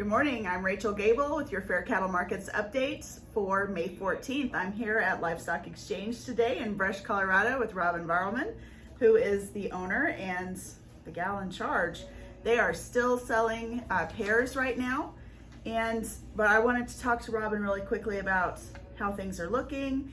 Good morning, I'm Rachel Gable with your Fair Cattle Markets update for May 14th. I'm here at Livestock Exchange today in Brush, Colorado with Robin Varelman, who is the owner and the gal in charge. They are still selling pairs right now, but I wanted to talk to Robin really quickly about how things are looking,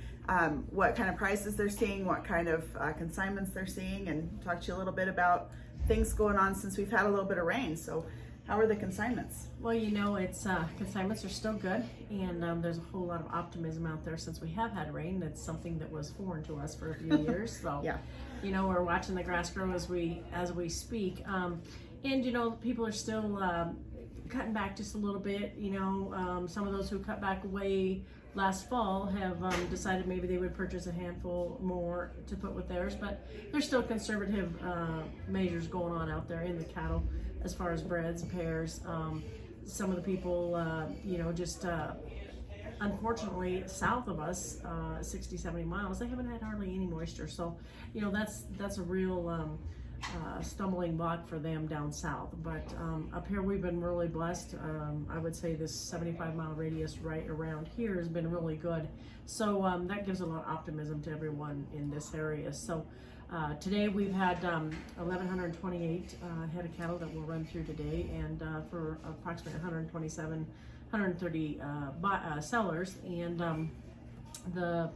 what kind of prices they're seeing, what kind of consignments they're seeing, and talk to you a little bit about things going on since we've had a little bit of rain. So how are the consignments? Well, it's consignments are still good, and there's a whole lot of optimism out there since we have had rain. That's something that was foreign to us for a few years. So, yeah, we're watching the grass grow as we speak, and people are still cutting back just a little bit. Some of those who cut back way last fall have decided maybe they would purchase a handful more to put with theirs, but there's still conservative measures going on out there in the cattle as far as breeds, pairs. Some of the people, unfortunately, south of us, 60, 70 miles, they haven't had hardly any moisture. So, that's a real stumbling block for them down south. But up here, we've been really blessed. I would say this 75-mile radius right around here has been really good. So that gives a lot of optimism to everyone in this area. So today we've had 1,128 head of cattle that we'll run through today, and for approximately 130 sellers. And the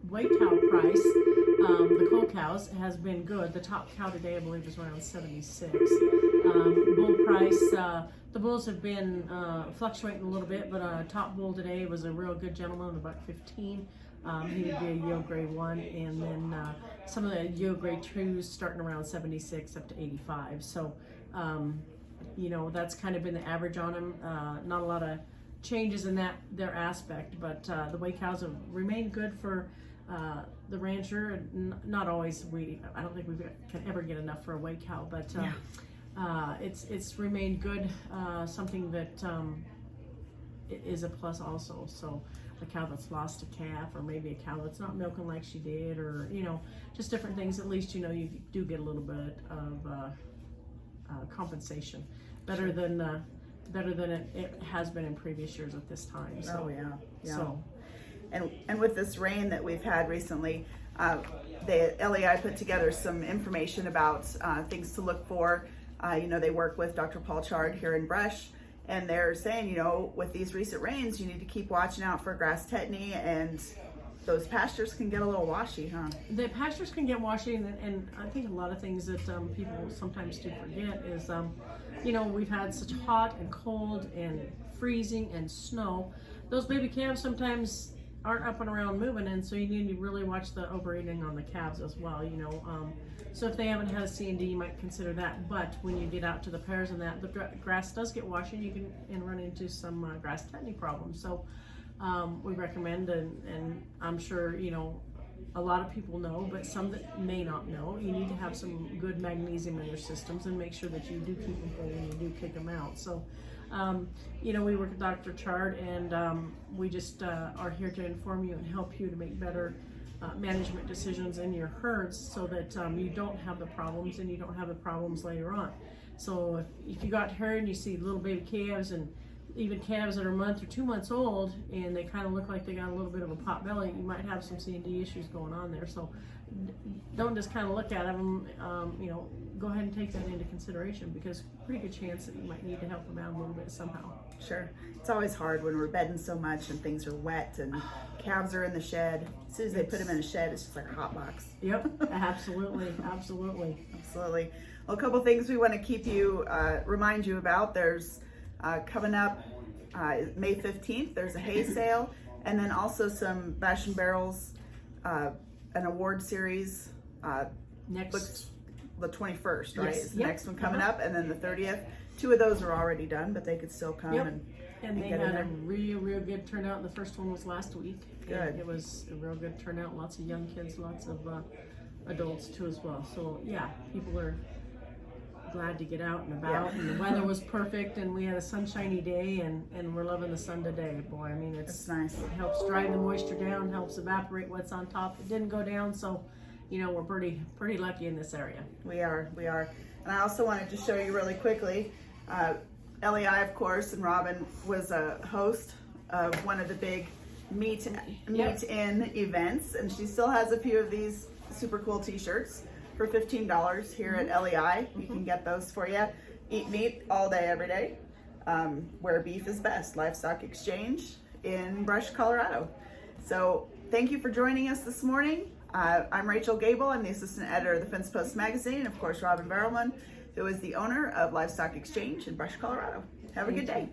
weight cow price, the cull cows, has been good. The top cow today, I believe, is around 76. Bull price, the bulls have been fluctuating a little bit, but top bull today was a real good gentleman, about 15. He would be a yield grade 1, and then some of the yield grade 2s starting around 76 up to 85. So, that's kind of been the average on them. Not a lot of changes in their aspect, but the weigh cows have remained good for the rancher. Not always. I don't think we can ever get enough for a weigh cow, but it's remained good. Something that is a plus also. So a cow that's lost a calf, or maybe a cow that's not milking like she did, or just different things. At least you do get a little bit of compensation, better than it has been in previous years at this time. So, oh yeah. So, and with this rain that we've had recently, the LEI put together some information about things to look for. They work with Dr. Paul Chard here in Brush, and they're saying, with these recent rains, you need to keep watching out for grass tetany, and those pastures can get a little washy, huh? The pastures can get washy, and I think a lot of things that people sometimes do forget is, we've had such hot and cold and freezing and snow. Those baby calves sometimes aren't up and around moving, and so you need to really watch the overeating on the calves as well. So if they haven't had a C&D, you might consider that. But when you get out to the pairs and that, the grass does get washy, and you can run into some grass tetany problems. So we recommend, and I'm sure a lot of people know, but some that may not know, you need to have some good magnesium in your systems and make sure that you do keep them whole when you do kick them out. So we work with Dr. Chard, and we just are here to inform you and help you to make better management decisions in your herds, so that you don't have the problems, and you don't have the problems later on. So if you got herd and you see little baby calves, and even calves that are a month or 2 months old, and they kind of look like they got a little bit of a pot belly, you might have some C&D issues going on there. So don't just kind of look at them, go ahead and take that into consideration, because pretty good chance that you might need to help them out a little bit somehow. Sure. It's always hard when we're bedding so much and things are wet and calves are in the shed. As soon as they put them in a shed, it's just like a hot box. Yep, absolutely, absolutely. Absolutely. Well, a couple things we want to keep you, remind you about. There's coming up May 15th, there's a hay sale, and then also some Bash and Barrels, an award series. Next, the 21st, right? Yes. Is the Yep. next one coming up, and then the 30th. 2 of those are already done, but they could still come. Yep. And they get had in a there. real good turnout. The first one was last week. Good. And it was a real good turnout. Lots of young kids, lots of adults too as well. So yeah, people are glad to get out and about. Yeah. And the weather was perfect, and we had a sunshiny day, and we're loving the sun today. Boy, I mean, It's nice. It helps dry the moisture down, helps evaporate what's on top. It didn't go down, so we're pretty lucky in this area. We are. And I also wanted to show you really quickly, LEI, of course, and Robin was a host of one of the big meet in events, and she still has a few of these super cool t-shirts for $15 here at LEI. You can get those for you. Eat meat all day, every day. Where beef is best. Livestock Exchange in Brush, Colorado. So thank you for joining us this morning. I'm Rachel Gable. I'm the assistant editor of the Fence Post magazine, and of course Robin Varelman, who is the owner of Livestock Exchange in Brush, Colorado. Have a good day.